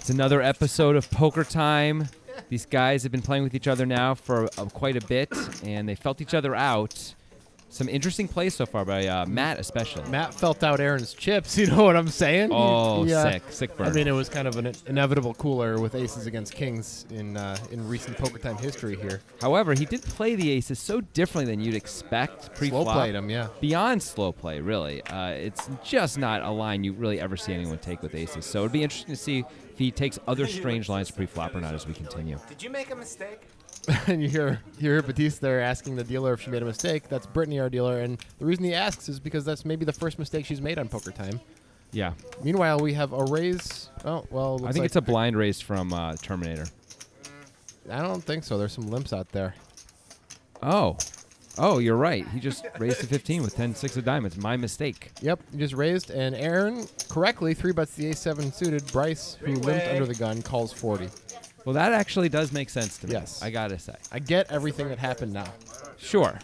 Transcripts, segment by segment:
It's another episode of Poker Time. These guys have been playing with each other now for quite a bit, and they felt each other out. Some interesting plays so far by Matt, especially. Matt felt out Aaron's chips. You know what I'm saying? Oh, sick burn. I mean, it was kind of an inevitable cooler with aces against kings in recent Poker Time history here. However, he did play the aces so differently than you'd expect pre-flop. Slow played him, yeah. Beyond slow play, really. It's just not a line you really ever see anyone take with aces. So it'd be interesting to see if he takes other strange lines pre-flop or not as we continue. Did you make a mistake? Mm-hmm. And you hear Batiste there asking the dealer if she made a mistake. That's Brittany, our dealer, and the reason he asks is because that's maybe the first mistake she's made on Poker Time. Yeah. Meanwhile, we have a raise. Oh, well, I think it's a blind raise from Terminator. I don't think so. There's some limps out there. Oh, you're right. He just raised to 15 with 10-6 of diamonds. My mistake. Yep, he just raised, and Aaron correctly 3-bets the ace-7 suited. Bryce, who limped under the gun, calls 40. Well, that actually does make sense to me. Yes. I gotta say. I get everything that happened now. Sure.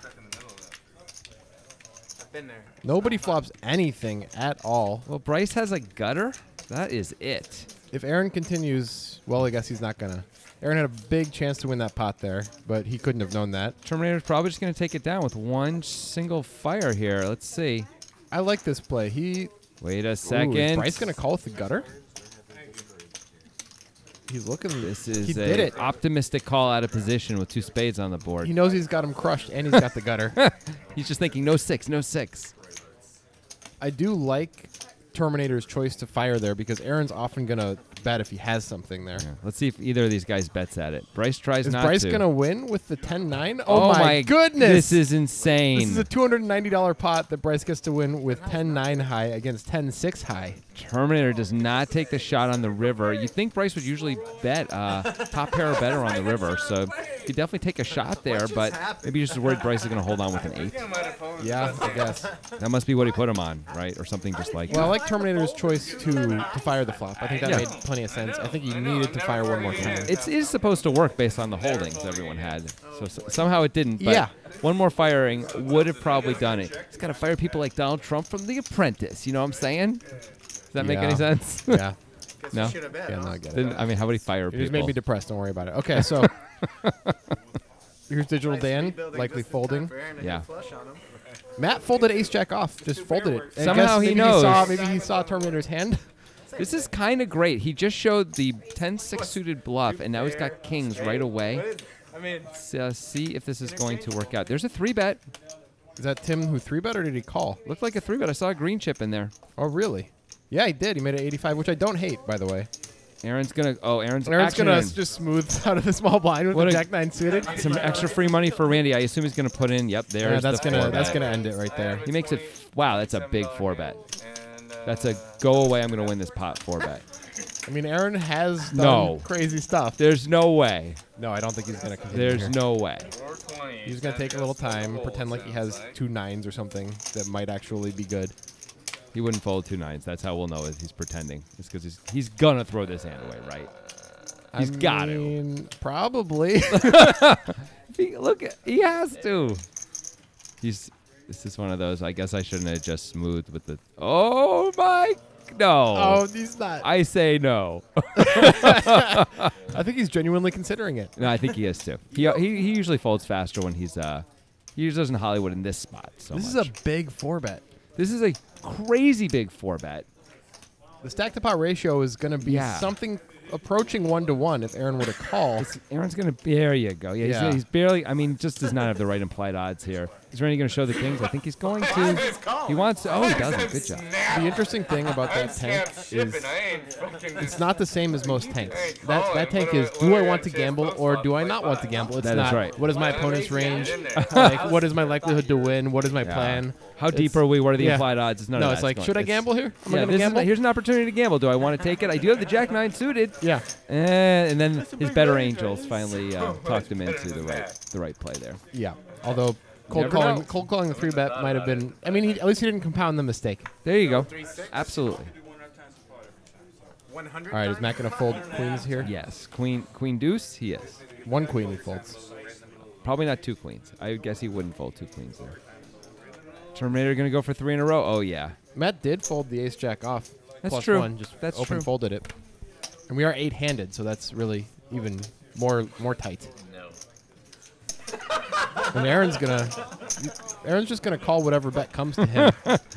Been there. Nobody flops anything at all. Well, Bryce has a gutter. That is it. If Aaron continues, well, I guess he's not going to. Aaron had a big chance to win that pot there, but he couldn't have known that. Terminator's probably just going to take it down with one single fire here. Let's see. I like this play. Wait a second. Ooh, is Bryce going to call with the gutter? He's looking. This is he did it. Optimistic call out of position with 2 spades on the board. He knows he's got him crushed, and he's got the gutter. He's just thinking, no 6, no 6. I do like Terminator's choice to fire there because Aaron's often going to bet if he has something there. Yeah. Let's see if either of these guys bets at it. Bryce tries Is not Bryce to. going to win with the 10-9? Oh my goodness. This is insane. This is a $290 pot that Bryce gets to win with 10-9 high against 10-6 high. Terminator does not take the shot on the river. You think Bryce would usually bet top pair or better on the river, so he'd definitely take a shot there, but maybe he's just worried Bryce is going to hold on with an 8. Yeah, I guess. That must be what he put him on, right? Or something just like Well, I that. like Terminator's choice to fire the flop. I think that made plenty of sense. I think he needed to fire one more time. It is supposed to work based on the holdings everyone had. So somehow it didn't, but one more firing would have probably done it. He's got to fire people like Donald Trump from The Apprentice. You know what I'm saying? Does that make any sense? Yeah. No? Yeah, no, I get it. I mean, how would he fire It people? just made me depressed. Don't worry about it. Okay, so here's Digital Dan, likely folding. Yeah. Matt folded ace-jack off. Just folded it. And Somehow he maybe knows. Maybe he saw Terminator's hand. This is kind of great. He just showed the 10-6 suited bluff, and now he's got kings right away. Let's see if this is going to work out. There's a 3-bet. Is that Tim who 3-bet, or did he call? Looked like a 3-bet. I saw a green chip in there. Oh, really? Yeah, he did. He made it 85, which I don't hate, by the way. Aaron's going to... Oh, Aaron's going action to in. just smooth out of the small blind with the Jack-9 suited. Some extra free money for Randy. I assume he's going to put in... Yep, there's that's the gonna 4-bet. That's going to end it right there. He makes it... Wow, that's a big 4-bet. That's a go away, I'm going to win this pot 4-bet. I mean, Aaron has done crazy stuff. There's no way. No, I don't think he's going to continue There's here. no way. He's going to take a little time, pretend like he has 2 9s or something that might actually be good. He wouldn't fold 2 9s. That's how we'll know if he's pretending. It's because he's going to throw this hand away, right? He's got to. Probably. Look, he has to. This is one of those. I guess I shouldn't have just smoothed with the... Oh, my... No. Oh, he's not. I say no. I think he's genuinely considering it. No, I think he is too. He usually folds faster when he's... He usually doesn't Hollywood in this spot so This much. is a big 4-bet. This is a crazy big 4-bet. The stack-to-pot ratio is going to be something approaching 1-to-1 if Aaron were to call. Aaron's going to... There you go. Yeah, he's barely... I mean, just does not have the right implied odds here. Is Randy going to show the kings? I think he's going to. He wants to. Oh, he doesn't. Good job. The interesting thing about that tank is it's not the same as most tanks. That tank is, do I want to gamble or do I not want to gamble? It's that not. Is right. What is my opponent's range? Like, what is my likelihood to win? What is my plan? How deep are we? What are the implied odds? It's none of that. It's like, should I gamble here? Am I yeah, going to gamble? Here's an opportunity to gamble. Do I want to take it? I do have the Jack-9 suited. Yeah. And then his better angels finally talked him into the right play there. Yeah. Although cold calling the 3-bet might have been. I mean, at least he didn't compound the mistake. There you go. Absolutely. All right, is Matt going to fold queens here? Yes. Queen deuce. He is. 1 queen he folds. Probably not 2 queens. I would guess he wouldn't fold 2 queens there. Terminator going to go for 3 in a row. Oh yeah. Matt did fold the ace-jack off. That's plus true. 1, just That's open true. folded it. And we are 8-handed, so that's really even more tight. No. And Aaron's just gonna call whatever bet comes to him.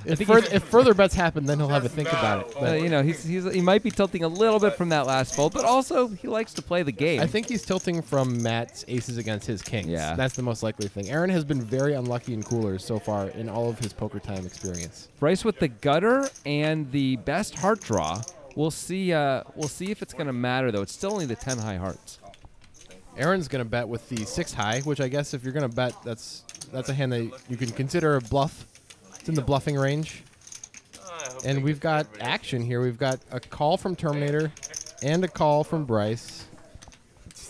If further bets happen, then he'll have a think about it. But you know, he might be tilting a little bit from that last fold, but also he likes to play the game. I think he's tilting from Matt's aces against his kings. Yeah. That's the most likely thing. Aaron has been very unlucky in coolers so far in all of his poker time experience. Bryce with the gutter and the best heart draw. We'll see if it's going to matter, though. It's still only the 10 high hearts. Aaron's going to bet with the 6 high, which I guess if you're going to bet, that's a hand that you can consider a bluff. It's in the bluffing range. And we've got action here. We've got a call from Terminator and a call from Bryce.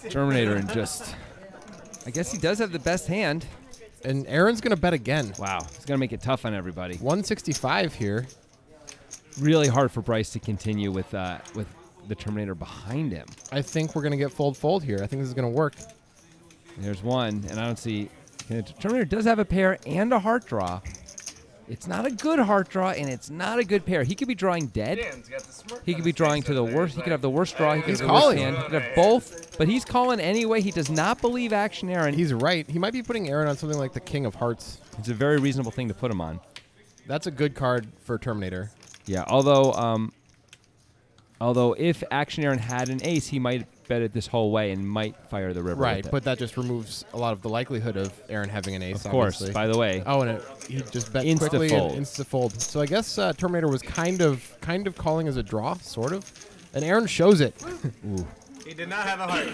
Terminator and just, I guess he does have the best hand. And Aaron's going to bet again. Wow. He's going to make it tough on everybody. 165 here. Really hard for Bryce to continue with the Terminator behind him. I think we're going to get fold here. I think this is going to work. There's one, and I don't see. Terminator does have a pair and a heart draw. It's not a good heart draw, and it's not a good pair. He could be drawing dead. He could be drawing to the worst. He could have the worst draw. He could have the worst hand. He could have both, but he's calling anyway. He does not believe action Aaron. He's right. He might be putting Aaron on something like the King of Hearts. It's a very reasonable thing to put him on. That's a good card for Terminator. Yeah, although if action Aaron had an ace, he might bet it this whole way and might fire the river. Right, but that just removes a lot of the likelihood of Aaron having an ace. Of course, obviously. By the way. Oh, and he just bet quickly and insta-fold. So I guess Terminator was kind of calling as a draw, sort of. And Aaron shows it. Ooh. He did not have a heart,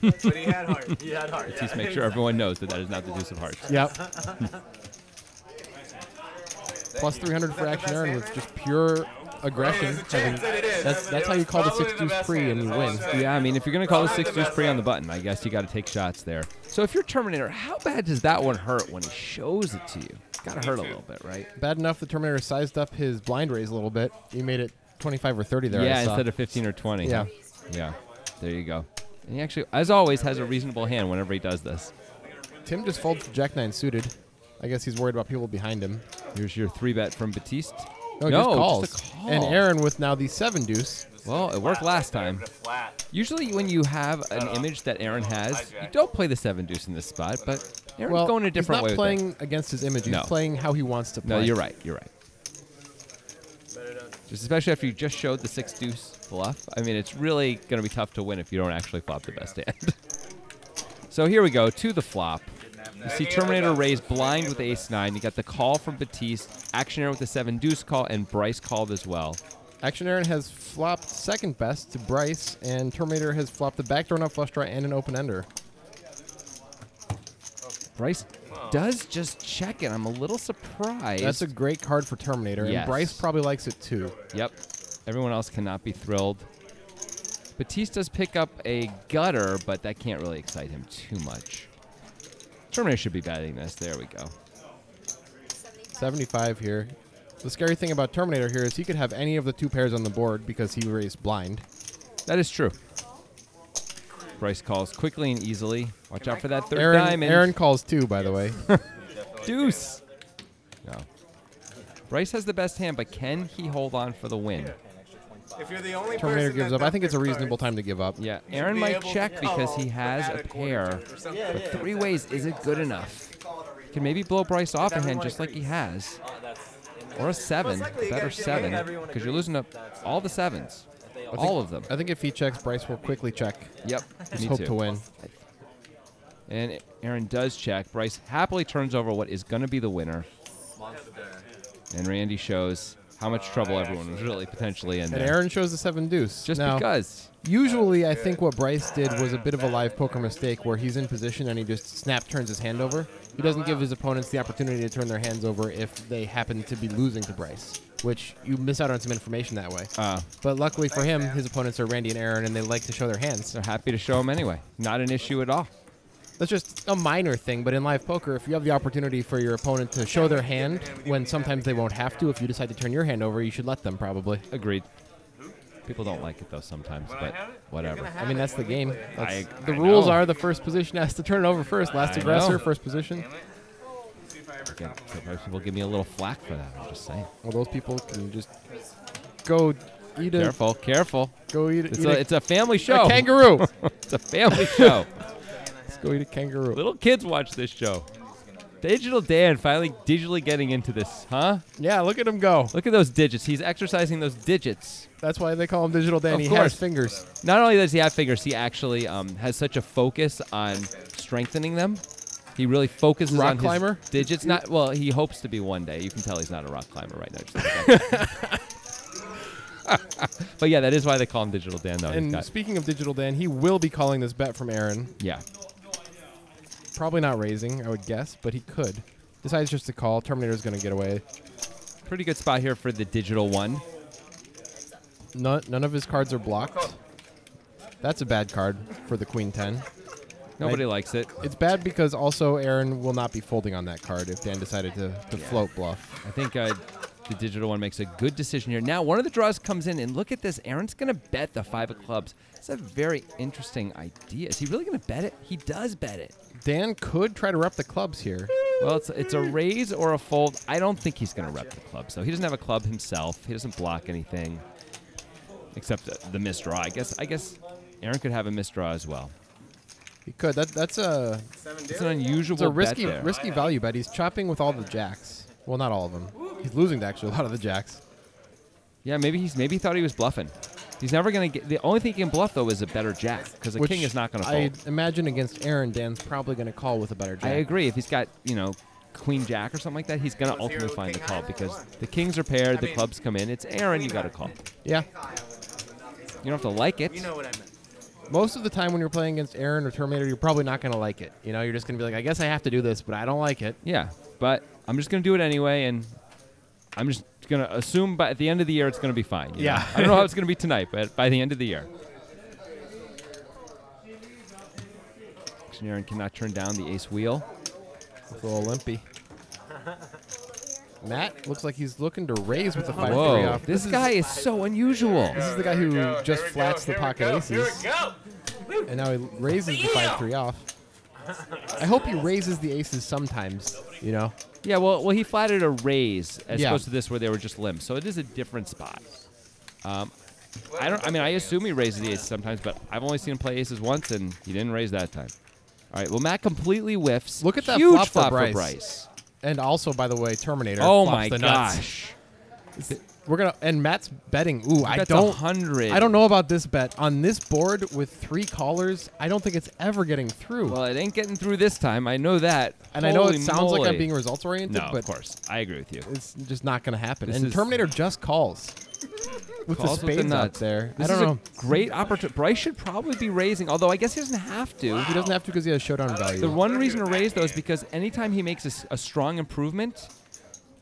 but he had heart. He had heart. Let's make sure everyone knows that is not the deuce of hearts. Yep. Plus 300 for action Aaron with just pure aggression. That's how you call the 6-deuce pre and you win. Yeah, I mean, if you're going to call the 6-deuce pre on the button, I guess you got to take shots there. So if you're Terminator, how bad does that one hurt when he shows it to you? It's got to hurt a little bit, right? Bad enough the Terminator sized up his blind raise a little bit. He made it 25 or 30 there. Yeah, instead of 15 or 20. Yeah. Yeah, there you go. And he actually, as always, has a reasonable hand whenever he does this. Tim just folds Jack-9 suited. I guess he's worried about people behind him. Here's your 3-bet from Batiste. No, just a call. And Aaron with now the 7-deuce. Well, it worked last time. Usually when you have an image that Aaron has, you don't play the 7-deuce in this spot, but Aaron's going a different way he's not playing against his image. He's playing how he wants to play. No, you're right. You're right. Just especially after you just showed the 6-deuce bluff. I mean, it's really going to be tough to win if you don't actually flop the best hand. So here we go to the flop. You see Terminator raise blind with ace-9. You got the call from Batiste, action Aaron with the 7-deuce call, and Bryce called as well. Action Aaron has flopped second best to Bryce, and Terminator has flopped the backdoor nut flush draw and an open-ender. Bryce does just check it. I'm a little surprised. That's a great card for Terminator, and Bryce probably likes it too. Yep. Everyone else cannot be thrilled. Batiste does pick up a gutter, but that can't really excite him too much. Terminator should be batting this. There we go. 75 here. The scary thing about Terminator here is he could have any of the 2 pairs on the board because he raised blind. That is true. Bryce calls quickly and easily. Watch out for that third diamond. Aaron calls too, by the way. Deuce. No. Bryce has the best hand, but can he hold on for the win? If you're the only Terminator gives up. I think it's a reasonable time to give up. Yeah, Aaron might check because he has a pair, but 3 ways isn't good enough. Can maybe blow Bryce off a hand just like he has. Or a 7, better 7, because you're losing up all the 7s. All of them. I think if he checks, Bryce will quickly check. Yep. Just hope to win. And Aaron does check. Bryce happily turns over what is going to be the winner. And Randy shows how much trouble everyone was really potentially in there. And Aaron shows the 7-deuce. Just now, because. Usually, I think what Bryce did was a bit of a live poker mistake where he's in position and he just snap turns his hand over. He doesn't give his opponents the opportunity to turn their hands over if they happen to be losing to Bryce, which you miss out on some information that way. But luckily for him, his opponents are Randy and Aaron, and they like to show their hands. They're happy to show them anyway. Not an issue at all. That's just a minor thing, but in live poker, if you have the opportunity for your opponent to show their hand when sometimes they won't have to, if you decide to turn your hand over, you should let them probably. Agreed. People don't like it, though, sometimes, but whatever. I mean, that's the game. The rules are the first position has to turn it over first. Last aggressor, first position. People give me a little flack for that, I'm just saying. Well, those people can just go Eat a Careful, careful. Go eat. It's a family show. A kangaroo. It's a family show. Let's go eat a kangaroo. Little kids watch this show. Digital Dan finally digitally getting into this, huh? Yeah, look at him go. Look at those digits. He's exercising those digits. That's why they call him Digital Dan. Of He course. has fingers. Not only does he have fingers, he actually has such a focus on strengthening them. He really focuses Rock on climber? his digits. Not well. He hopes to be one day. You can tell he's not a rock climber right now. But yeah, that is why they call him Digital Dan, though. And speaking of Digital Dan, he will be calling this bet from Aaron. Yeah. Probably not raising, I would guess, but he could. Decides just to call. Terminator's going to get away. Pretty good spot here for the digital one. None of his cards are blocked. That's a bad card for the Queen 10. Nobody likes it. It's bad because also Aaron will not be folding on that card if Dan decided to float bluff. I think the digital one makes a good decision here. Now, one of the draws comes in, and look at this. Aaron's going to bet the 5 of clubs. It's a very interesting idea. Is he really going to bet it? He does bet it. Dan could try to rep the clubs here. Well, it's a raise or a fold. I don't think he's going to rep the clubs, though. He doesn't have a club himself. He doesn't block anything except the misdraw. I guess Aaron could have a misdraw as well. He could. That's an unusual it's a bet there. risky value bet. He's chopping with all the jacks. Well, not all of them. He's losing to actually a lot of the jacks. Yeah, maybe he thought he was bluffing. He's never going to get. The only thing he can bluff, though, is a better jack, because a king is not going to fold. I imagine against Aaron, Dan's probably going to call with a better jack. I agree. If he's got, queen jack or something like that, he's going to ultimately find the call, because the kings are paired, the clubs come in. It's Aaron, you got to call. Yeah. You don't have to like it. You know what I meant. Most of the time when you're playing against Aaron or Terminator, you're probably not going to like it. You're just going to be like, I guess I have to do this, but I don't like it. Yeah, but I'm just going to do it anyway, and I'm just going to assume at the end of the year it's going to be fine. Yeah. I don't know how it's going to be tonight, but by the end of the year. Aaron cannot turn down the ace wheel. It's a little limpy. Matt looks like he's looking to raise with the 5-3 Whoa, off. this guy is so unusual. This is the guy who just flats the pocket aces. And now he raises the 5-3 off. I hope he raises the aces sometimes, Yeah, well, he flatted a raise as opposed to this where they were just limps. So it is a different spot. I assume he raises the aces sometimes, but I've only seen him play aces once, and he didn't raise that time. All right, well, Matt completely whiffs. Look at that Huge flop for Bryce. Bryce. And also, by the way, Terminator. Oh flops my the nuts. gosh! And Matt's betting. Ooh, I That's don't. 100. I don't know about this bet on this board with 3 callers. I don't think it's ever getting through. Well, it ain't getting through this time. I know that. And I know it Holy sounds like I'm moly. being results oriented, No, but of course, I agree with you. it's just not going to happen. This And is- Terminator just calls with Calls the with the spades out nuts. there. This I don't is know. a great opportunity. Bryce should probably be raising, although I guess he doesn't have to. He doesn't have to because he has showdown value. The one reason to raise, though, is because anytime he makes a strong improvement,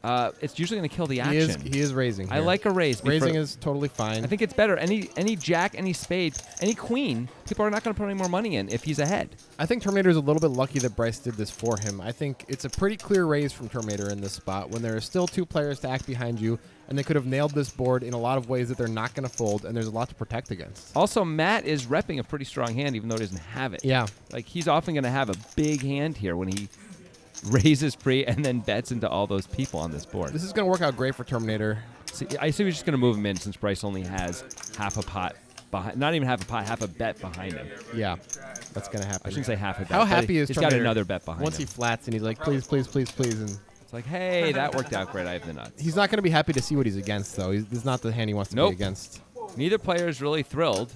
it's usually going to kill the action. He is raising. I here. like a raise. Raising is totally fine. I think it's better. Any jack, any spade, any queen, people are not going to put any more money in if he's ahead. I think Terminator's a little bit lucky that Bryce did this for him. I think it's a pretty clear raise from Terminator in this spot when there are still 2 players to act behind you, and they could have nailed this board in a lot of ways that they're not going to fold, and there's a lot to protect against. Also, Matt is repping a pretty strong hand, even though he doesn't have it. Yeah. Like, he's often going to have a big hand here when he raises pre and then bets into all those people on this board. This is going to work out great for Terminator. See, I assume he's just going to move him in since Bryce only has half a pot behind, not even half a pot, half a bet behind him. Yeah, that's going to happen. I shouldn't say half a bet. How but happy is he's Terminator got another bet behind once him. he flats and he's like, please, please, please, please, and It's like, hey, that worked out great. I have the nuts. he's not going to be happy to see what he's against, though. This is not the hand he wants to Nope. be against. Neither player is really thrilled.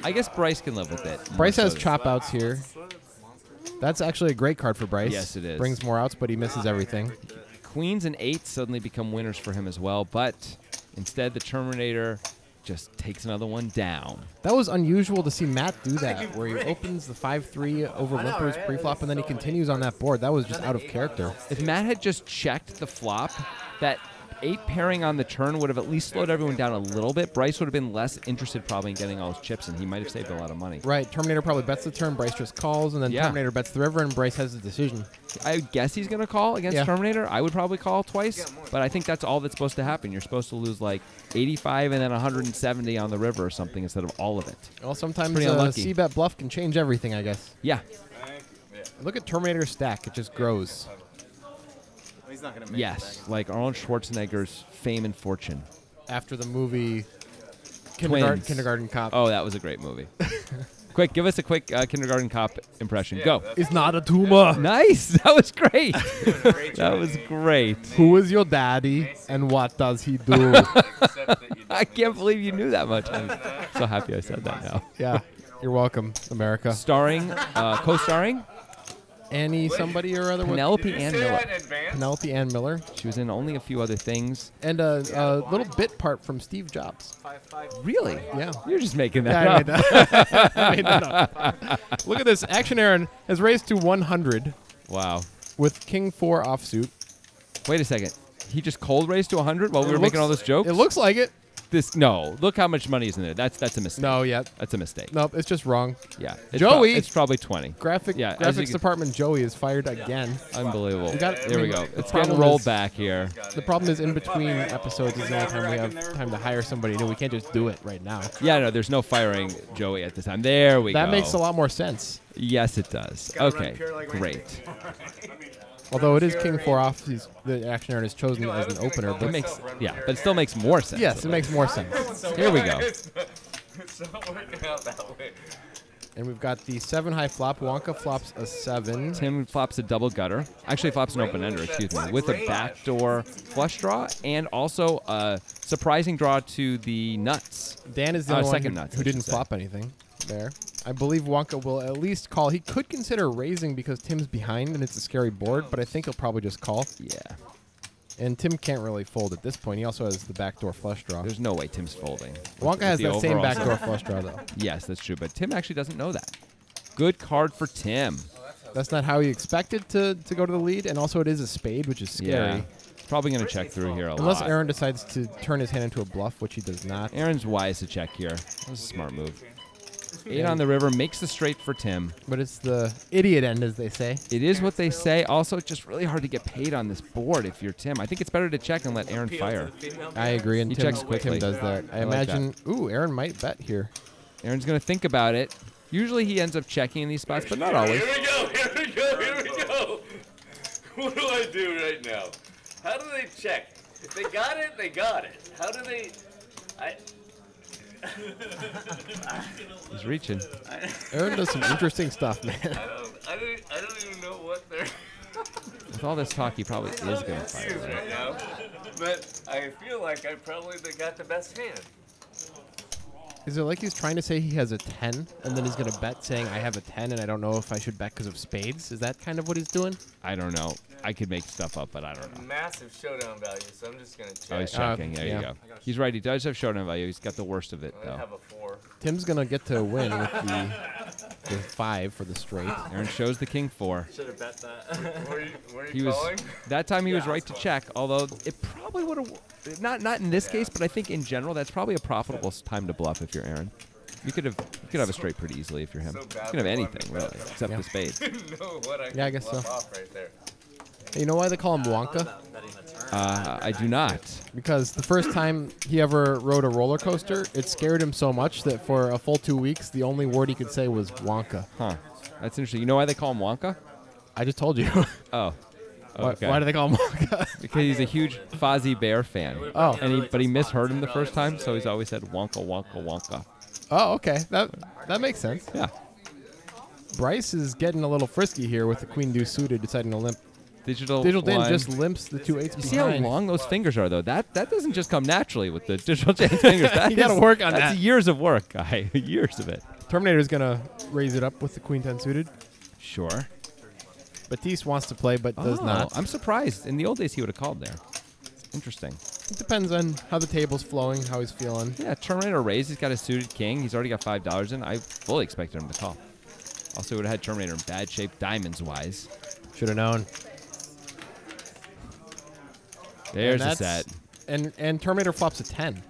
I guess Bryce can live with it. Bryce more has so. chop outs here. That's actually a great card for Bryce. Yes, it is. Brings more outs, but he misses everything. Queens and 8s suddenly become winners for him as well, but instead the Terminator just takes another one down. That was unusual to see Matt do that, where he opens the 5-3 over limpers preflop, and then he continues on that board. That was just out of character. If Matt had just checked the flop, that 8 pairing on the turn would have at least slowed everyone down a little bit. Bryce would have been less interested probably in getting all his chips, and he might have saved a lot of money. Right, Terminator probably bets the turn, Bryce just calls, and then Terminator bets the river, and Bryce has the decision. I would guess he's going to call against Terminator. I would probably call twice, but I think that's all that's supposed to happen. You're supposed to lose like 85 and then 170 on the river or something instead of all of it. Well, sometimes Pretty unlucky. C-bet bluff can change everything, I guess. Yeah. Look at Terminator's stack. It just grows. He's not gonna make Yes, like Arnold Schwarzenegger's fame and fortune. After the movie Twins. Kindergarten Cop. Oh, that was a great movie. Quick, give us a quick Kindergarten Cop impression. Go. It's not a tumor. Nice. That was great. That was great. Who is your daddy and what does he do? I can't believe you knew that much. I'm so happy I said that now. Yeah. You're welcome, America. Starring, co-starring, Annie somebody or other. Penelope Ann Miller. Penelope Ann Miller. She was in only a few other things. And a little bit part from Steve Jobs. Really? Yeah. You're just making that Yeah, up. I made that up. Look at this. Action Aaron has raised to 100 Wow. with King 4 offsuit. Wait a second. He just cold raised to 100 while we were making all those jokes? It looks like it. No. Look how much money is in there. That's a mistake. No, yeah. That's a mistake. Nope, it's just wrong. Yeah. Joey. It's probably 20. Graphics department Joey is fired again. Unbelievable. There we go. It's getting rolled back here. The problem is in between episodes is the only time we have time to hire somebody new. We can't just do it right now. Yeah, no, there's no firing Joey at this time. There we go. That makes a lot more sense. Yes, it does. Okay, great. Although it is King 4 off, the Action Aaron is chosen as an opener. But But it still makes more sense. Yes, it makes more sense. Here we go. It's not working out that way. And we've got the 7 high flop. Wonka flops a 7. Tim flops a double gutter. Actually flops an open ender, excuse me, with a backdoor flush draw and also a surprising draw to the nuts. Dan is the only second one nuts, who I didn't should say. flop anything there. I believe Wonka will at least call. He could consider raising because Tim's behind and it's a scary board, but I think he'll probably just call. Yeah. And Tim can't really fold at this point. He also has the backdoor flush draw. There's no way Tim's folding. Wonka has the that same overall backdoor set. flush draw, though. Yes, that's true, but Tim actually doesn't know that. Good card for Tim. That's not how he expected to go to the lead, and also it is a spade, which is scary. Yeah. Probably going to check through here a Unless lot. Aaron decides to turn his hand into a bluff, which he does not. Aaron's wise to check here. That was a smart move. 8 on the river makes the straight for Tim. But it's the idiot end, as they say. It is what they say. Also, it's just really hard to get paid on this board if you're Tim. I think it's better to check and let Aaron fire. I agree, and He Tim, checks quickly. Tim does that. I like imagine, ooh, Aaron might bet here. Aaron's going to think about it. Usually he ends up checking in these spots, but not always. Here we go, here we go, here we go. What do I do right now? How do they check? If they got it, they got it. How do they... He's reaching. Aaron does some interesting stuff, man. I don't even know what they're... With all this talk, he probably is going to fire. right Right? now. But I feel like I probably got the best hand. Is it like he's trying to say he has a 10, and then he's going to bet saying, I have a 10, and I don't know if I should bet because of spades? Is that kind of what he's doing? I don't know. I could make stuff up, but I don't know. Massive showdown value, so I'm just going to check. Oh, he's checking. There yeah. you go. He's right. He does have showdown value. He's got the worst of it, I'm going to though. have a 4. Tim's going to get to win with the 5 for the straight. Aaron shows the king 4. Should have bet that. Were He you was calling? that time he was right to check, although it probably would have not in this case, but I think in general that's probably a profitable time to bluff if you're Aaron. You could have a straight pretty easily if you're him. So You bad can have with anything bluffing, really, except the spade. know what I Yeah, I guess bluff so. off right there. You know why they call him Wonka? I do not. Because the first time he ever rode a roller coaster, it scared him so much that for a full 2 weeks, the only word he could say was Wonka. Huh? That's interesting. You know why they call him Wonka? I just told you. Oh. Why, Okay. why do they call him Wonka? Because he's a huge Fozzie Bear fan. Oh. But he misheard him the first time, so he's always said Wonka, Wonka, Wonka. Oh, okay. That makes sense. Yeah. Bryce is getting a little frisky here with the queen deuce suited, deciding to limp. Digital Dan one. just limps the 2 8s You see how behind. long those fingers are, though? That doesn't just come naturally with the digital James fingers. That You gotta is- work on that's that. years of work, guy. Years of it. Terminator's going to raise it up with the queen 10 suited. Sure. Batiste wants to play but does not. I'm surprised. In the old days, he would have called there. Interesting. It depends on how the table's flowing, how he's feeling. Yeah, Terminator raised. He's got a suited king. He's already got $5 in. I fully expected him to call. Also, would have had Terminator in bad shape, diamonds-wise. Should have known. There's And a set. And Terminator flops a 10.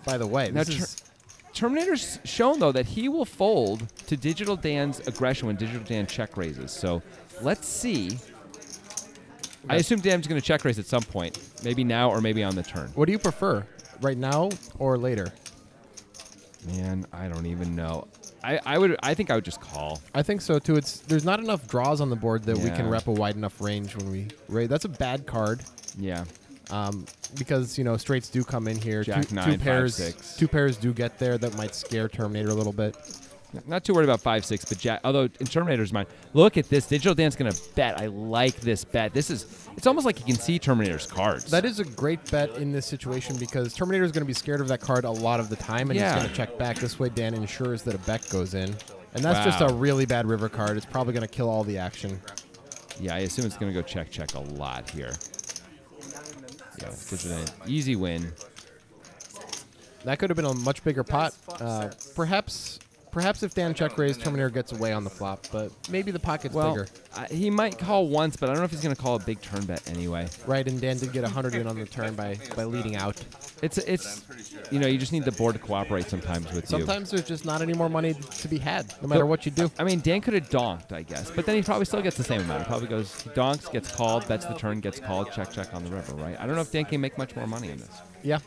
By the way, Now, this is Terminator's shown, though, that he will fold to Digital Dan's aggression when Digital Dan check raises. So let's see. I assume Dan's going to check raise at some point. Maybe now or maybe on the turn. what do you prefer? Right now or later? Man, I don't even know. I think I would just call. I think so too. There's not enough draws on the board that we can Yeah. rep a wide enough range when we raise. That's a bad card. Yeah. because, you know, straights do come in here. Jack 9, 5, 6. Two pairs do get there. That might scare Terminator a little bit. Not too worried about 5-6, but Jack. Although in Terminator's mind, look at this. Digital Dan's gonna bet. I like this bet. It's almost like you can see Terminator's cards. That is a great bet in this situation because Terminator's gonna be scared of that card a lot of the time, and he's gonna check back. This way, Dan ensures that a bet goes in, and that's just a really bad river card. It's probably gonna kill all the action. Yeah, I assume it's gonna go check a lot here. Yeah, gives it an easy win. That could have been a much bigger pot. Perhaps if Dan check raised, Terminator gets away on the flop, but maybe the pot gets bigger. He might call once, but I don't know if he's going to call a big turn bet anyway. Right, and Dan did get 100 in on the turn by leading out. It's you know, you just need the board to cooperate sometimes with you. Sometimes there's just not any more money to be had, no matter what you do. I mean, Dan could have donked, I guess, but then he probably still gets the same amount. He probably goes, he donks, gets called, bets the turn, gets called, check on the river, right? I don't know if Dan can make much more money in this. Yeah.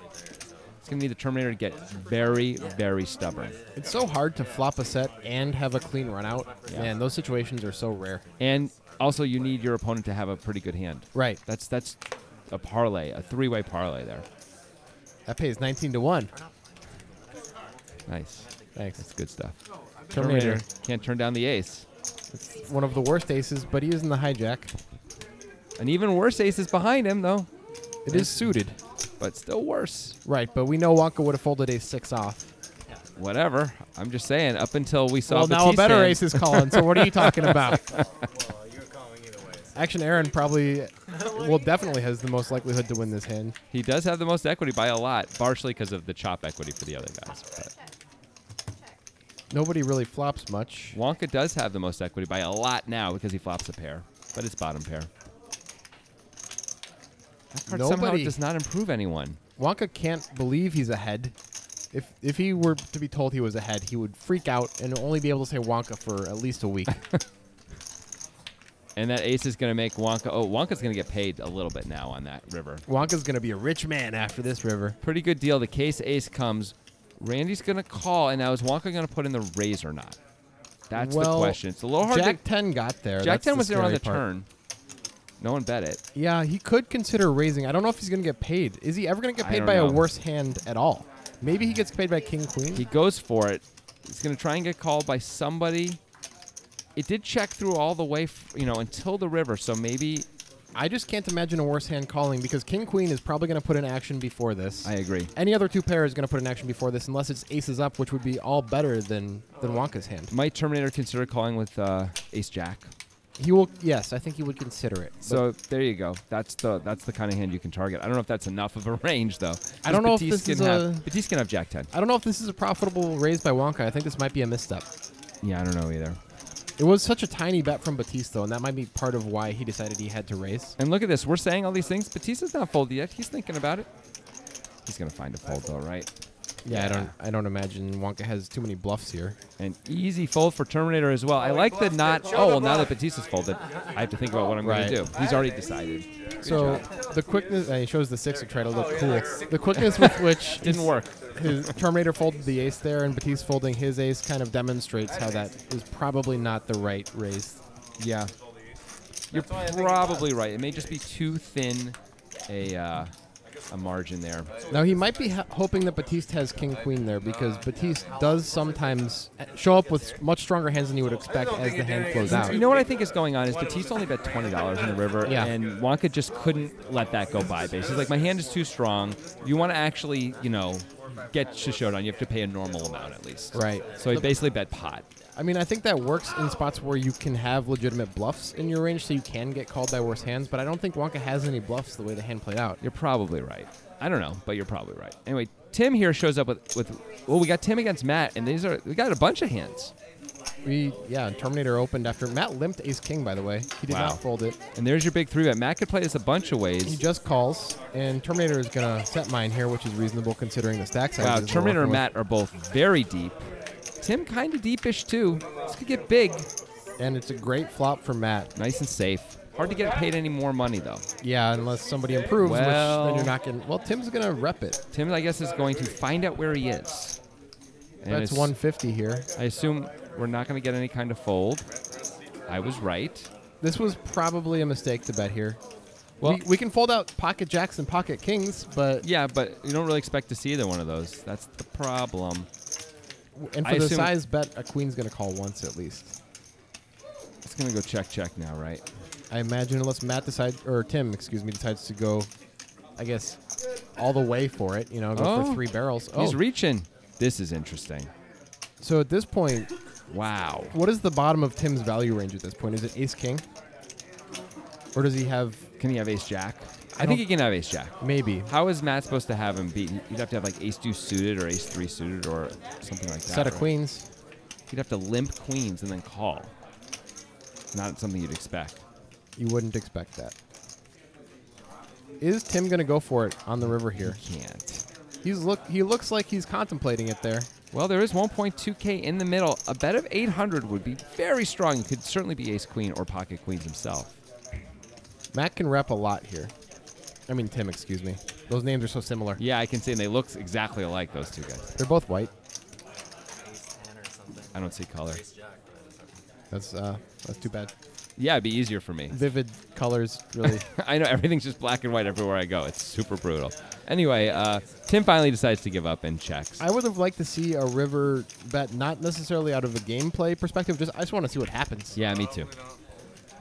It's going to need the Terminator to get very, very stubborn. It's so hard to flop a set and have a clean run out. Yeah. Man, those situations are so rare. And also, you need your opponent to have a pretty good hand. Right. That's a parlay, a three-way parlay there. That pays 19 to 1. Nice. Thanks. That's good stuff. Terminator can't turn down the ace. It's one of the worst aces, but he is in the hijack. An even worse ace is behind him, though. It is suited. But still worse. Right, but we know Wonka would have folded ace 6 off. Whatever. I'm just saying, up until we saw Well, now a better ace is calling, so what are you talking about? Well, you're calling either way. Action Aaron definitely has the most likelihood to win this hand. He does have the most equity by a lot, partially because of the chop equity for the other guys. But nobody really flops much. Wonka does have the most equity by a lot now because he flops a pair, but it's bottom pair. That card somehow does not improve anyone. Wonka can't believe he's ahead. If he were to be told he was ahead, he would freak out and only be able to say Wonka for at least a week. And that ace is going to make Wonka... Oh, Wonka's going to get paid a little bit now on that river. Wonka's going to be a rich man after this river. Pretty good deal. The case ace comes. Randy's going to call, and now is Wonka going to put in the raise or not? That's the question. It's a little hard Jack 10 got there. Jack 10 was there on the part. turn. No one bet it. Yeah, he could consider raising. I don't know if he's going to get paid. Is he ever going to get paid by a worse hand at all? Maybe he gets paid by King Queen. He goes for it. He's going to try and get called by somebody. It did check through all the way, until the river. So maybe I just can't imagine a worse hand calling because King Queen is probably going to put in action before this. I agree. Any other two pair is going to put in action before this, unless it's aces up, which would be all better than Wonka's hand. Might Terminator consider calling with Ace Jack? He will. Yes, I think he would consider it. So there you go. That's the kind of hand you can target. I don't know if that's enough of a range though. I don't know if this is Batiste can have Jack 10. I don't know if this is a profitable raise by Wonka. I think this might be a misstep. Yeah, I don't know either. It was such a tiny bet from Batiste, though, and that might be part of why he decided he had to raise. And look at this. We're saying all these things. Batista's not folded yet. He's thinking about it. He's going to find a fold, though, right? Yeah, I don't imagine Wonka has too many bluffs here. An easy fold for Terminator as well. I like the not, now that Batista's folded, I have to think about what I'm going to do. He's already decided. So the quickness, he shows the 6 to try to look cool. The quickness with which didn't work. His Terminator folded the ace there, and Batiste folding his ace kind of demonstrates how that is probably not the right raise. Yeah. You're probably right. It may just be too thin a margin there. Now, he might be hoping that Batiste has King-Queen there because Batiste does sometimes show up with much stronger hands than you would expect as the hand flows out. You know what I think is going on is Batiste only bet $20 in the river, and Wonka just couldn't let that go by. Basically, like, my hand is too strong. You want to actually, get to showdown, you have to pay a normal amount at least. Right. So he basically bet pot. I mean, I think that works in spots where you can have legitimate bluffs in your range, so you can get called by worse hands, but I don't think Wonka has any bluffs the way the hand played out. You're probably right. I don't know, but you're probably right. Anyway, Tim here shows up with we got Tim against Matt, and we got a bunch of hands. Terminator opened after Matt limped ace-king, by the way. He did not fold it. And there's your big 3-bet. Matt could play this a bunch of ways. He just calls, and Terminator is going to set mine here, which is reasonable considering the stack size. Wow, Terminator and Matt are both very deep. Tim kind of deepish, too. This could get big. And it's a great flop for Matt. Nice and safe. Hard to get paid any more money, though. Yeah, unless somebody improves, which then you're not getting... Well, Tim's going to rep it. Tim, I guess, is going to find out where he is. And that's 150 here. I assume we're not going to get any kind of fold. I was right. This was probably a mistake to bet here. Well, we can fold out pocket jacks and pocket kings, but yeah, but you don't really expect to see either one of those. That's the problem. and I for the assume- size bet, a queen's going to call once at least. It's gonna go check now, right? I imagine unless Tim, decides to go, I guess, all the way for it. You know, go for 3 barrels. He's reaching. This is interesting. So at this point, Wow. what is the bottom of Tim's value range at this point? Is it ace king, or does he have Can he have ace jack? I think he can have ace jack. maybe How is Matt supposed to have him beat? He'd have to have like ace deuce suited or ace 3 suited or something like that. set of right? queens? He'd have to limp queens and then call. Not something you'd expect. You wouldn't expect that. Is Tim going to go for it on the river here? He can't. He looks like he's contemplating it there. Well, there is 1.2K in the middle. A bet of 800 would be very strong. It could certainly be ace queen or pocket queens himself. Matt can rep a lot here. I mean Tim, excuse me. Those names are so similar. Yeah, I can see, and they look exactly alike, those two guys. They're both white. Ace 10 or something. I don't see color. Ace jack. That's too bad. Yeah, it'd be easier for me. Vivid colors, really. I know, everything's just black and white everywhere I go. It's super brutal. Anyway, Tim finally decides to give up and checks. I would have liked to see a river bet, not necessarily out of a gameplay perspective. I just want to see what happens. Yeah, me too.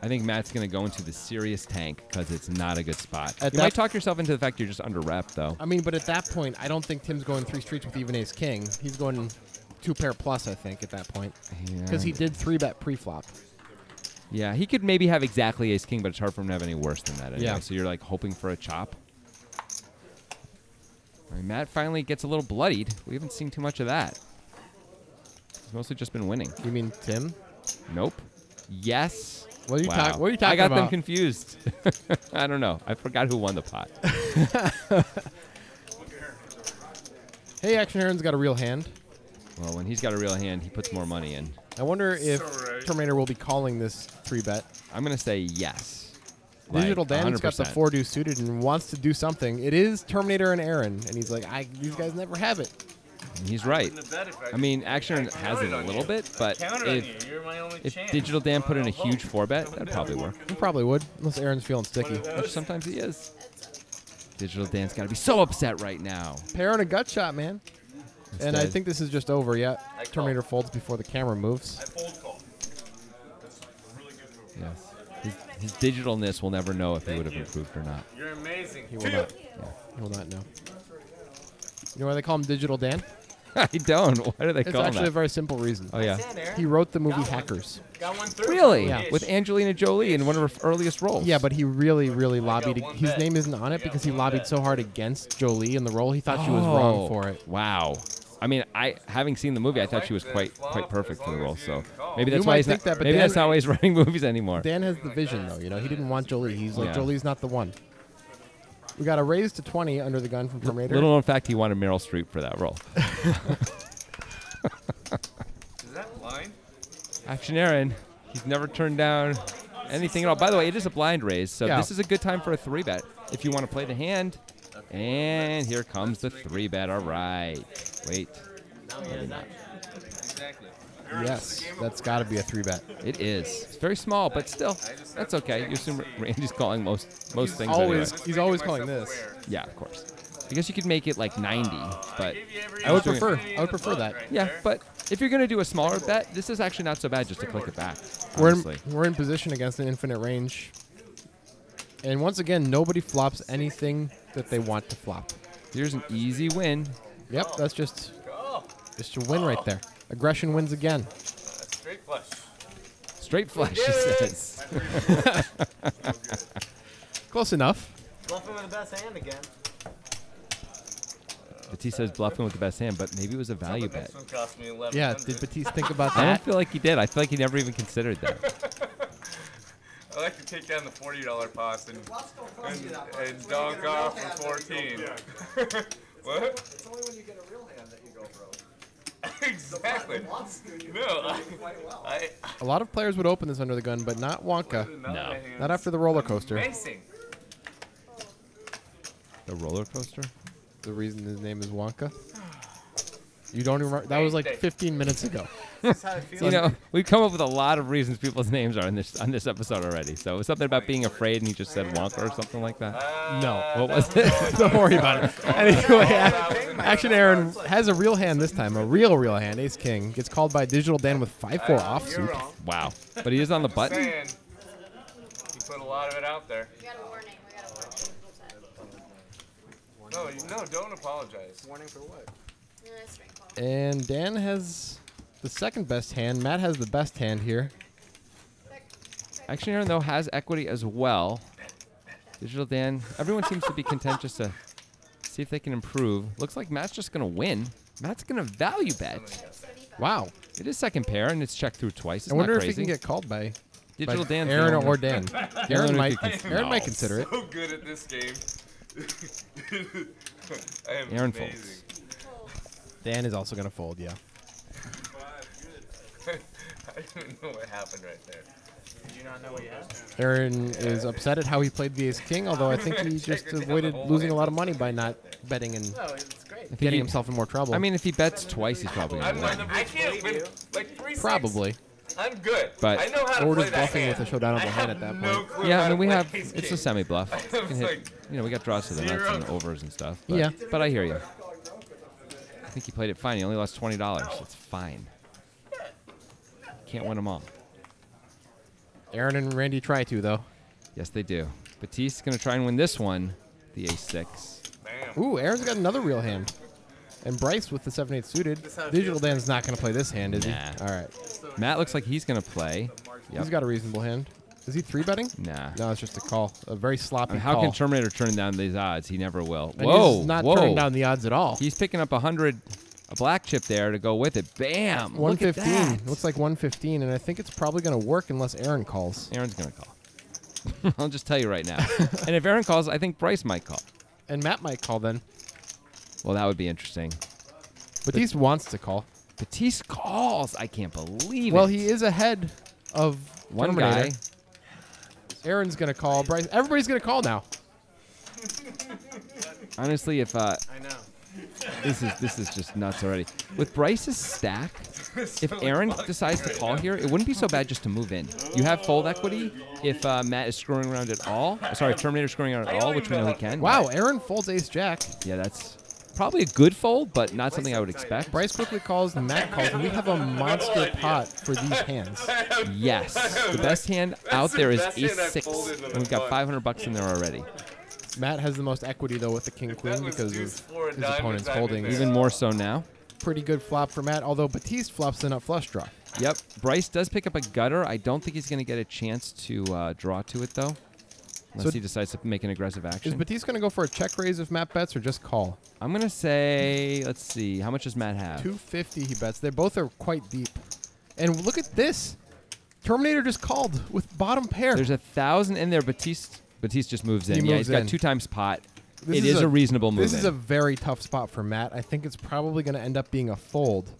I think Matt's going to go into the serious tank because it's not a good spot. At You that- might talk yourself into the fact you're just under rep, though. I mean, but at that point, I don't think Tim's going 3 streets with even ace king. He's going 2 pair plus, I think, at that point. Because he did 3-bet preflop. Yeah, he could maybe have exactly ace king, but it's hard for him to have any worse than that anyway. Yeah. So you're like hoping for a chop. I mean, Matt finally gets a little bloodied. We haven't seen too much of that. He's mostly just been winning. You mean Tim? Nope. Yes. What are you, Wow. what are you talking I got about? them confused. I don't know. I forgot who won the pot. Hey, Action Heron's got a real hand. Well, when he's got a real hand, he puts more money in. I wonder if Terminator will be calling this 3-bet. I'm going to say yes. Digital Like, Dan's got the 100%. 4 deuce suited and wants to do something. It is Terminator and Aaron, and he's like, these guys never have it. And he's right. Wouldn't have bet if I mean, Action has it a little bit, but if Digital Dan put in a huge 4-bet, that'd probably work. He probably would, unless Aaron's feeling sticky. Which sometimes he is. Digital Dan's got to be so upset right now. Pair and a gut shot, man. And I Instead- think this is just over yet. Terminator folds before the camera moves. Yes. His digitalness will never know if he would have improved or not. You're amazing. He will not. He will not know. You know why they call him Digital Dan? I don't. Why do they It's call him actually a that? very simple reason. Oh, yeah. He wrote the movie Hackers. Got one through. Really? Yeah. With Angelina Jolie in one of her earliest roles. Yeah, but he really, really lobbied. His name isn't on it because he lobbied so hard against Jolie in the role. He thought she was wrong for it. Wow. I mean, having seen the movie, I thought she was quite perfect for the role. So maybe that's You why might he's think not, that, but maybe Dan- that's not why he's writing movies anymore. Dan has the vision, though. You know, he didn't want Jolie. He's like, Yeah. Jolie's not the one. We got a raise to 20 under the gun from Terminator. Little known fact, he wanted Meryl Streep for that role. Is that blind? Action Aaron, he's never turned down anything at all. By the way, it is a blind raise, so Yeah. this is a good time for a 3-bet if you want to play the hand. And here comes the 3-bet. All right. Wait. Maybe not. Exactly. Yes, that's got to be a 3-bet. It is. It's very small, but still, that's okay. You assume Randy's calling most things Always, anyway. he's always calling this. Yeah, of course. I guess you could make it like 90, but I would prefer that. yeah, but if you're going to do a smaller bet, this is actually not so bad just to click it back, We're honestly. in position against an infinite range. And once again, nobody flops anything that they want to flop. Here's an easy win. Yep, that's just a win right there. Aggression wins again. Straight flush. Straight flush, he says. Close enough. Bluffing with the best hand again. Batiste says bluffing with the best hand, but maybe it was a value bet. This one cost me 11. Yeah, did Batiste think about I don't that? feel like he did. I feel like he never even considered that. I like to take down the $40 pots and donk off for 14. What? It's only when you get a real hand that you go broke. Exactly. Wants to, you No, do quite well. A lot of players would open this under the gun, but not Wonka. No. Not after the roller coaster. Amazing. The roller coaster? The reason his name is Wonka. You don't remember? That was like 15 minutes ago. That's how it feels. You know, we've come up with a lot of reasons people's names are on this episode already. So it was something about being afraid, and he just said Wonka or something like that. No. What was it? Don't worry about it. Anyway, Action Aaron has a real hand this time. A real hand. Ace King. Gets called by Digital Dan with 5-4 You're offsuit. wrong. Wow. But he is on the button. Saying, he put a lot of it out there. We got a warning. We got a warning. No, don't apologize. Warning for what? Straight call. And Dan has the second best hand. Matt has the best hand here. Action Aaron, though, has equity as well. Digital Dan, everyone seems to be content just to see if they can improve. Looks like Matt's just going to win. Matt's going to value bet. Wow. It is second pair, and it's checked through twice. It's I wonder not if he crazy. can get called by Digital Dan. Aaron or Dan. Aaron might No. consider it. So good at this game. I am Aaron amazing. folds. Dan is also going to fold, yeah. I don't even know what happened right there. Did you not know what you had? Aaron is upset at how he played the Ace King, although I think he just avoided losing a lot of money by not betting and No, it's great. If getting he- himself in more trouble. I mean, if he bets twice, he's probably going to win. I can't win like 3-6. probably. I'm good. But- I know how to Or play just that bluffing hand. with a showdownable I hand have at that no point. clue Yeah, how I to mean, we play have, ace it's king. a semi-bluff. I You can was hit, like, we got draws to the nuts and zero. overs and stuff. But, Yeah. But I hear you. I think he played it fine. He only lost $20. It's fine. Can't win them all. Aaron and Randy try to, though. Yes, they do. Batiste's going to try and win this one, the ace-6. Bam. Ooh, Aaron's got another real hand. And Bryce with the 7-8 suited. Digital Dan's not going to play this hand, is he? Nah. All right. Matt looks like he's going to play. Yep. He's got a reasonable hand. Is he 3-betting? Nah. No, it's just a call. A very I sloppy mean, how call. can Terminator turn down these odds? He never will. And Whoa. he's not whoa. turning down the odds at all. He's picking up a black chip there to go with it. Bam. Look at 115. that. Looks like 115, and I think it's probably going to work unless Aaron calls. Aaron's going to call. I'll just tell you right now. And if Aaron calls, I think Bryce might call. And Matt might call then. Well, that would be interesting. Batiste wants to call. Batiste calls. I can't believe Well, it. he is ahead of One Terminator. guy. Aaron's going to call. Bryce. Everybody's going to call now. Honestly, if I know. this is just nuts already. With Bryce's stack, if Aaron decides to call here, it wouldn't be so bad just to move in. You have fold equity if Matt is screwing around at all. Sorry, Terminator screwing around at all, which we know he can. Wow, Aaron folds ace-jack. Yeah, that's probably a good fold, but not something I would expect. Bryce quickly calls, and Matt calls, and we have a monster pot for these hands. Yes. The best hand out the there is best hand I've ace-6, folded in a and we've got while. $500 in there already. Matt has the most equity, though, with the king-queen That was because deuce of four, his diamond, opponent's diamond, holdings. there. Even more so now. Pretty good flop for Matt, although Batiste flops the nut flush draw. Yep. Bryce does pick up a gutter. I don't think he's going to get a chance to draw to it, though. Unless So he decides to make an aggressive Is action. Batiste going to go for a check raise if Matt bets, or just call? I'm going to say, let's see, how much does Matt have? 250 he bets. They both are quite deep. And look at this. Terminator just called with bottom pair. There's 1,000 in there. Batiste just moves in. He Yeah, moves he's got in. 2 times pot. This It is a reasonable move. This is a very tough spot for Matt. I think it's probably going to end up being a fold.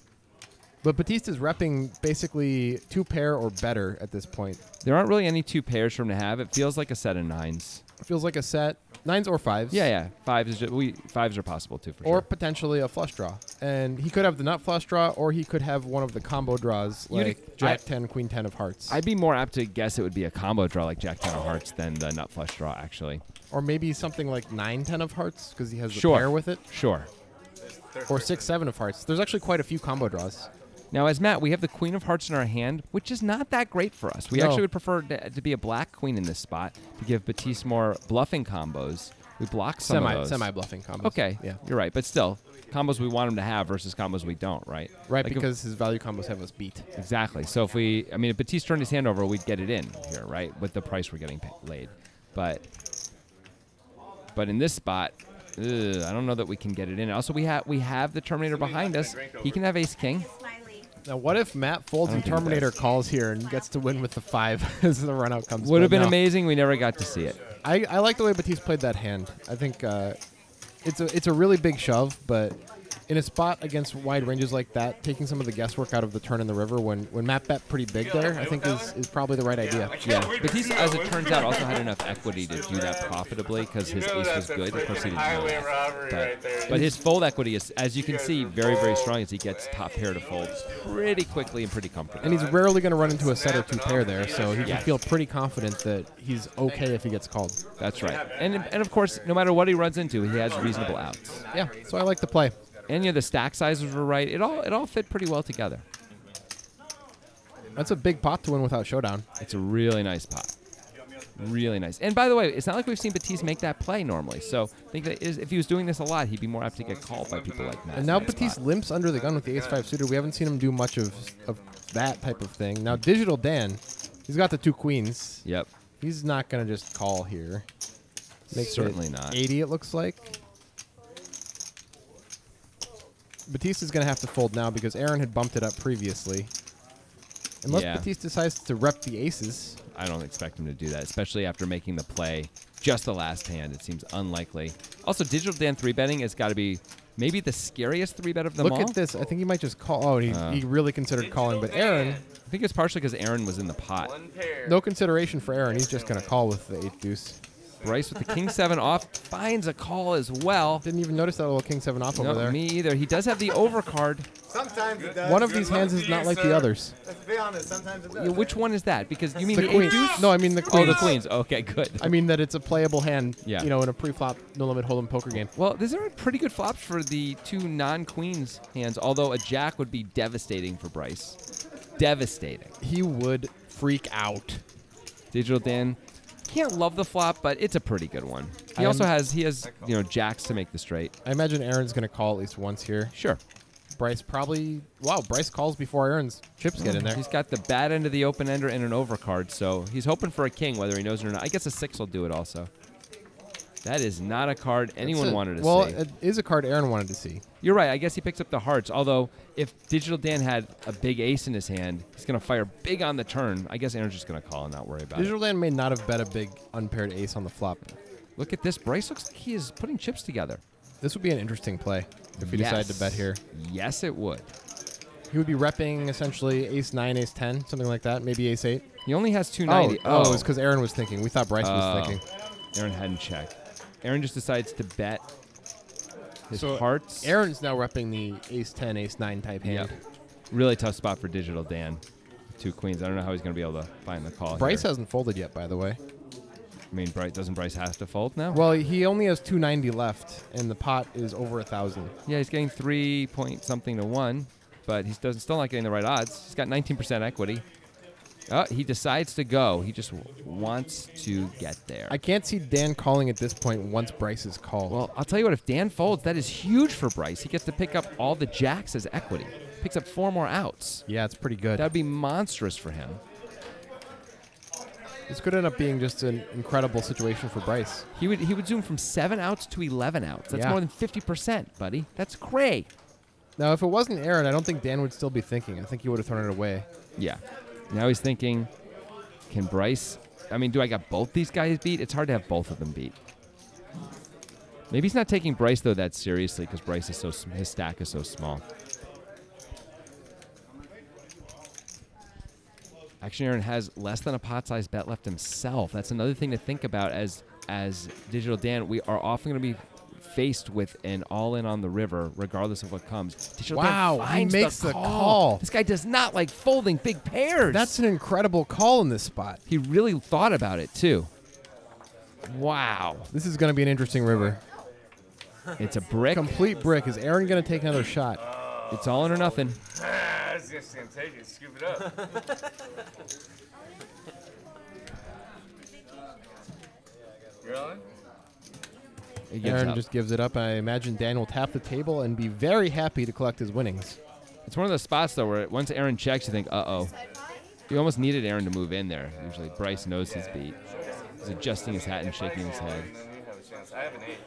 But Batiste is repping basically 2 pair or better at this point. There aren't really any 2 pairs for him to have. It feels like a set of 9s. It feels like a set. 9s or 5s. Yeah. 5s are possible too, for Or sure. potentially a flush draw. And he could have the nut flush draw, or he could have one of the combo draws, You'd- like Jack 10, Queen 10 of hearts. I'd be more apt to guess it would be a combo draw like Jack 10 of hearts than the nut flush draw, actually. Or maybe something like 9, 10 of hearts, because he has the Sure. pair with it. Sure. Or 6, 7 of hearts. There's actually quite a few combo draws. Now, as Matt, we have the Queen of Hearts in our hand, which is not that great for us. We No. actually would prefer to be a black queen in this spot to give Batiste more bluffing combos. We block some of those. Semi-bluffing combos. Okay, Yeah. you're right. But still, combos we want him to have versus combos we don't, right? Right, Like if- because his value combos have us beat. Exactly. So if if Batiste turned his hand over, we'd get it in here, right? With the price we're getting laid. But in this spot, I don't know that we can get it in. Also, we have the Terminator behind us. He can have Ace King. Smiley. Now, what if Matt folds I and don't think he Terminator does. calls here and gets to win with the 5 as the run out comes? Would have But been no. amazing. We never got to see it. I like the way Batiste played that hand. I think it's a really big shove, but In a spot against wide ranges like that, taking some of the guesswork out of the turn in the river when map bet pretty big there, I think is probably the right idea. Yeah, but he's, as it turns out, also had enough equity to do that profitably because his ace was good. Of course, he didn't know that. But his fold equity is, as you can see, very, very strong as he gets top pair to fold pretty quickly and pretty comfortably. And he's rarely going to run into a set or two pair there, so he can feel pretty confident that he's okay if he gets called. That's right. And of course, no matter what he runs into, he has reasonable outs. Yeah, so I like the play. And the stack sizes were right. It all fit pretty well together. That's a big pot to win without showdown. It's a really nice pot. Really nice. And by the way, it's not like we've seen Batiste make that play normally. So I think that if he was doing this a lot, he'd be more apt to get called by people like Matt. And now Batiste limps under the gun with the ace-5 suited. We haven't seen him do much of that type of thing. Now Digital Dan, he's got the 2 queens. Yep. He's not going to just call here. Makes Certainly it not. 80, it looks like. Batiste is going to have to fold now because Aaron had bumped it up previously. Unless Batiste decides to rep the aces. I don't expect him to do that, especially after making the play just the last hand. It seems unlikely. Also, Digital Dan 3-betting has got to be maybe the scariest 3-bet of them all. Look at this. I think he might just call. Oh, he really considered calling. But Aaron... I think it's partially because Aaron was in the pot. No consideration for Aaron. He's just going to call with the 8-deuce. Bryce with the king-7 off finds a call as well. Didn't even notice that little king-7 off over there. Me either. He does have the overcard. Sometimes it does. One of these hands is not like the others. Let's be honest, sometimes it does. Which one is that? Because you mean The the queen. 8-deuce? No, I mean the queen. Oh, the queens. Okay, good. I mean that it's a playable hand, Yeah. in a pre-flop, no-limit hold'em poker game. Well, these are pretty good flops for the 2 non-queens hands, although a jack would be devastating for Bryce. Devastating. He would freak out. Digital Dan can't love the flop, but it's a pretty good one. He also has jacks to make the straight. I imagine Aaron's going to call at least once here. Sure. Bryce probably... Wow, Bryce calls before Aaron's chips get in there. He's got the bad end of the open ender and an overcard, so he's hoping for a king, whether he knows it or not. I guess a 6 will do it also. That is not a card anyone wanted to see. Well, it is a card Aaron wanted to see. You're right. I guess he picks up the hearts, although if Digital Dan had a big ace in his hand, he's going to fire big on the turn. I guess Aaron's just going to call and not worry about Digital Dan may not have bet a big unpaired ace on the flop. Look at this. Bryce looks like he is putting chips together. This would be an interesting play if he decided to bet here. Yes, it would. He would be repping essentially ace-9, ace-10, something like that, maybe ace-8. He only has 290. Oh, it was because Aaron was thinking. We thought Bryce was thinking. Aaron hadn't checked. Aaron just decides to bet his hearts. Aaron's now repping the ace-10, ace-9 type hand. Yep. Really tough spot for Digital Dan. 2 queens. I don't know how he's going to be able to find the call. Bryce here. hasn't folded yet, by the way. I mean, doesn't Bryce have to fold now? Well, he only has 290 left, and the pot is over 1,000. Yeah, he's getting 3 point something to 1, but he's still not getting the right odds. He's got 19% equity. He decides to go. He just wants to get there. I can't see Dan calling at this point once Bryce is called. Well, I'll tell you what. If Dan folds, that is huge for Bryce. He gets to pick up all the jacks as equity. Picks up 4 more outs. Yeah, it's pretty good. That would be monstrous for him. This could end up being just an incredible situation for Bryce. He would zoom from 7 outs to 11 outs. That's Yeah. more than 50%, buddy. That's great. Now, if it wasn't Aaron, I don't think Dan would still be thinking. I think he would have thrown it away. Yeah. Now he's thinking, can Bryce... I mean, do I got both these guys beat? It's hard to have both of them beat. Maybe he's not taking Bryce, though, that seriously because Bryce is his stack is so small. Action Aaron has less than a pot-sized bet left himself. That's another thing to think about as Digital Dan. We are often going to be faced with an all-in on the river, regardless of what comes. Digital Dan finds he makes the call. This guy does not like folding big pairs. That's an incredible call in this spot. He really thought about it, too. Wow. This is going to be an interesting river. It's a brick. Complete brick. Is Aaron going to take another shot? It's all in or nothing. I was just going to take it, scoop it up. Really? He gives Aaron up. just gives it up. I imagine Dan will tap the table and be very happy to collect his winnings. It's one of those spots, though, where once Aaron checks, you think, uh-oh. You almost needed Aaron to move in there. Usually Bryce knows his beat. He's adjusting his hat and shaking his head. And then you have a chance. I have an 8.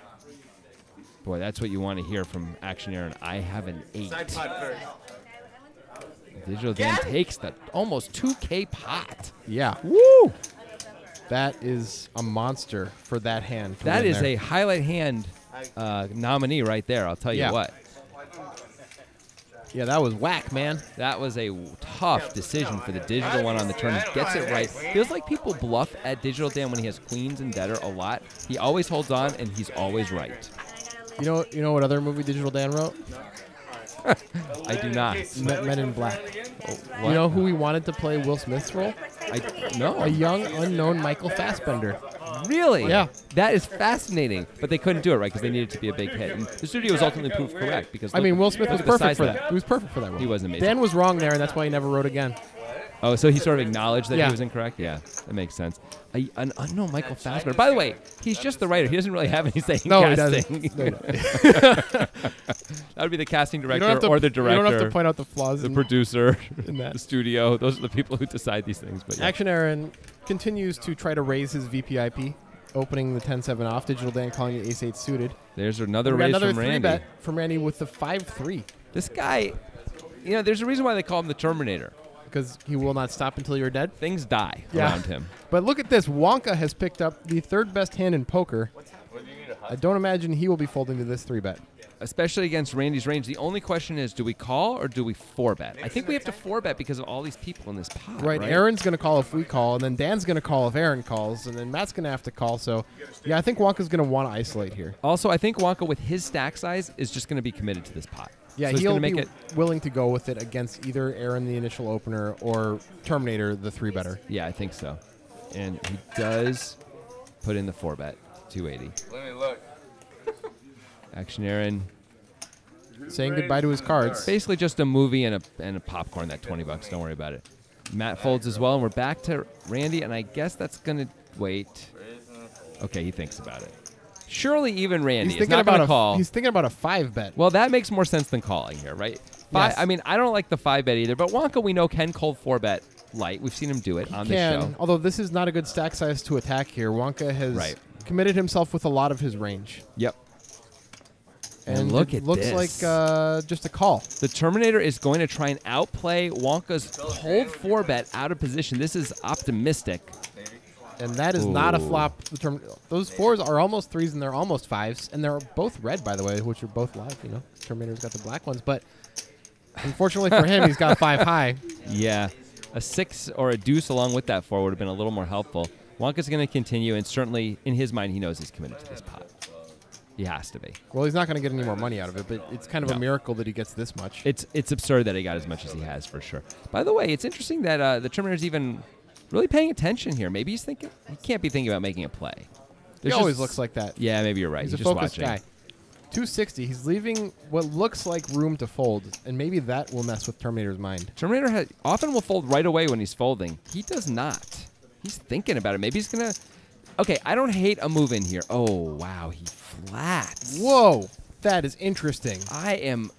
Boy, that's what you want to hear from Action Aaron. I have an 8. Side pot first. Digital Dan takes the almost 2K pot. Yeah. Woo! That is a monster for that hand. That is a highlight hand nominee right there, I'll tell you what. Yeah, that was whack, man. That was a tough decision for the digital one on the turn. He gets it right. Feels like people bluff at digital Dan when he has queens and better a lot. He always holds on, and he's always right. You know what other movie Digital Dan wrote? I do not. Men in Black. What? You know who he wanted to play Will Smith's role? No. A young, unknown Michael Fassbender. Really? Yeah. That is fascinating. But they couldn't do it, right? Because they needed it to be a big hit. And the studio was ultimately proved correct. Because Will Smith look was at the perfect size for of that. He was perfect for that role. He was amazing. Dan was wrong there, and that's why he never wrote again. Oh, so he sort of acknowledged that Yeah. he was incorrect? Yeah, that makes sense. An unknown Michael Fassbender. By the way, he's just the writer. He doesn't really have any say in No, casting. he doesn't. No. That would be the casting director or the director. You don't have to point out the flaws. The producer, in that. the studio. Those are the people who decide these things. But yeah. Action Aaron continues to try to raise his VPIP, opening the 10-7 off. Digital Dan calling it ace-8 suited. There's another We got raise another from Randy. 3-bet from Randy with the 5-3. This guy, there's a reason why they call him the Terminator. Because he will not stop until you're dead. Things die Yeah. around him. But look at this. Wonka has picked up the third best hand in poker. I don't imagine he will be folding to this 3-bet. Especially against Randy's range. The only question is, do we call or do we 4-bet? I think we have to 4-bet because of all these people in this pot. Right. Aaron's going to call if we call, and then Dan's going to call if Aaron calls, and then Matt's going to have to call. So, yeah, I think Wonka's going to want to isolate here. Also, I think Wonka, with his stack size, is just going to be committed to this pot. Yeah, so he's he'll going to be make it willing to go with it against either Aaron, the initial opener, or Terminator, the 3-better. Yeah, I think so. And he does put in the 4-bet, 280. Let me look. Action Aaron. Saying goodbye to his cards. Basically just a movie and a popcorn, that $20. Don't worry about it. Matt folds as well, and we're back to Randy, and I guess that's going to wait. Okay, he thinks about it. Surely even Randy is not going to call. He's thinking about a 5-bet. Well, that makes more sense than calling here, right? Yes. I mean, I don't like the 5-bet either, but Wonka we know can call 4-bet light. We've seen him do it on this show. Although this is not a good stack size to attack here. Wonka has committed himself with a lot of his range. Yep. And look it at looks this. like just a call. The Terminator is going to try and outplay Wonka's cold 4-bet out of position. This is optimistic. And that is not a flop. Those 4s are almost 3s and they're almost 5s. And they're both red, by the way, which are both live. Terminator's got the black ones. But unfortunately for him, he's got 5 high. Yeah. A 6 or a deuce along with that 4 would have been a little more helpful. Wonka's going to continue, and certainly in his mind, he knows he's committed to this pot. He has to be. Well, he's not going to get any more money out of it, but it's kind of a miracle that he gets this much. It's absurd that he got as much as he has, for sure. By the way, it's interesting that the Terminator's even really paying attention here. Maybe he's thinking, he can't be thinking about making a play. He always looks like that. Yeah, maybe you're right. He's a just focused watching. guy. 260. He's leaving what looks like room to fold, and maybe that will mess with Terminator's mind. Terminator often will fold right away when he's folding. He does not. He's thinking about it. Maybe he's going to... Okay, I don't hate a move in here. Oh, wow, he flats. Whoa, that is interesting. I am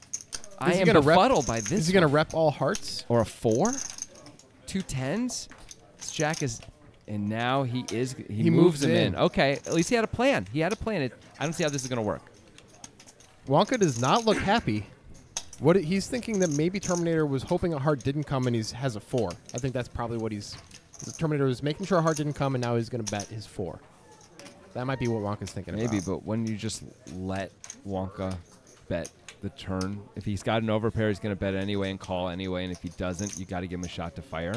befuddled by this. Is he going to rep all hearts? Or a 4? 2 10s? This Jack is... And now he moves him in. Okay, at least he had a plan. I don't see how this is going to work. Wonka does not look happy. He's thinking that maybe Terminator was hoping a heart didn't come and he has a 4. I think that's probably what the Terminator was making sure a heart didn't come, and now he's going to bet his 4. That might be what Wonka's thinking about. Maybe, but when you just let Wonka bet the turn, if he's got an overpair, he's going to bet anyway and call anyway, and if he doesn't, you got to give him a shot to fire.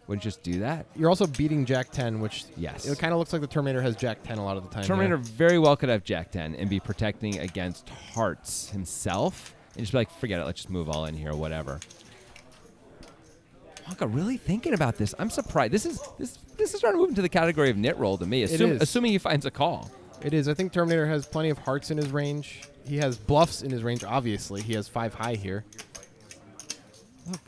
Wouldn't you just do that? You're also beating Jack 10, which yes, it kind of looks like the Terminator has Jack 10 a lot of the time. Terminator very well could have Jack 10 and be protecting against hearts himself, and just be like, forget it, let's just move all in here, whatever. Wonka really thinking about this. I'm surprised. This is starting to move into the category of nit roll to me, assuming he finds a call. It is. I think Terminator has plenty of hearts in his range. He has bluffs in his range, obviously. He has 5 high here. Look,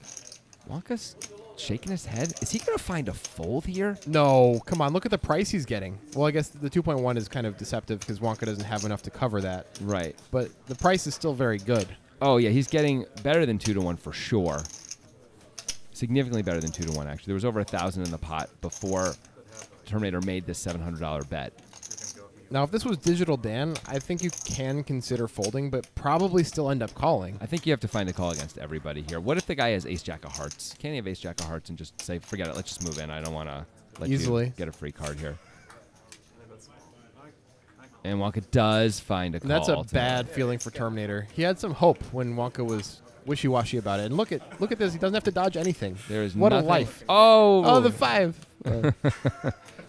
Wonka's shaking his head. Is he going to find a fold here? No. Come on. Look at the price he's getting. Well, I guess the 2.1 is kind of deceptive because Wonka doesn't have enough to cover that. Right. But the price is still very good. Oh, yeah. He's getting better than 2 to 1 for sure. Significantly better than 2 to 1, actually. There was over 1,000 in the pot before Terminator made this $700 bet. Now, if this was Digital Dan, I think you can consider folding, but probably still end up calling. I think you have to find a call against everybody here. What if the guy has ace-jack of hearts? Can he have ace-jack of hearts and just say, forget it, let's just move in. I don't want to let you get a free card here. And Wonka does find a call. That's a tonight. bad feeling for Terminator. He had some hope when Wonka was wishy-washy about it. And look at this. He doesn't have to dodge anything. There is what nothing. a life. Oh, the 5.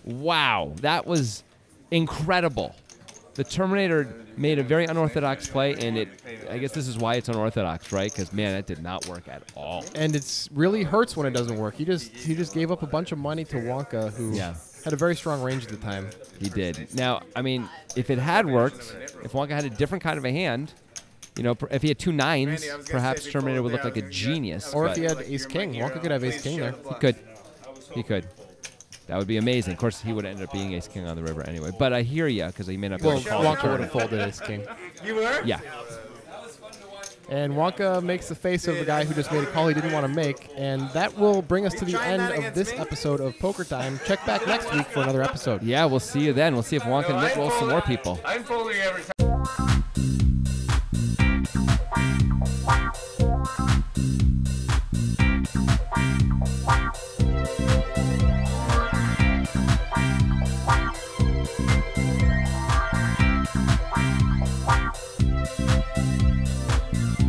Wow, that was incredible. The Terminator made a very unorthodox play, and I guess this is why it's unorthodox, right? Because, man, that did not work at all. And it's really hurts when it doesn't work. He just gave up a bunch of money to Wonka, who had a very strong range at the time. He did. Now, I mean, if it had worked, if Wonka had a different kind of a hand, you know, if he had 2 9s, perhaps Terminator would look like a genius. Or if he had ace-king. Wonka could have ace-king there. He could. That would be amazing. Of course, he would end up being ace-king on the river anyway. But I hear you, because he may not be able to call. Wonka would have folded ace-king. You were? Yeah. And Wonka makes the face of the guy who just made a call he didn't want to make. And that will bring us to the end of this episode of Poker Time. Check back next week for another episode. Yeah, we'll see you then. We'll see if Wonka and Nick roll some more people. I'm folding every time.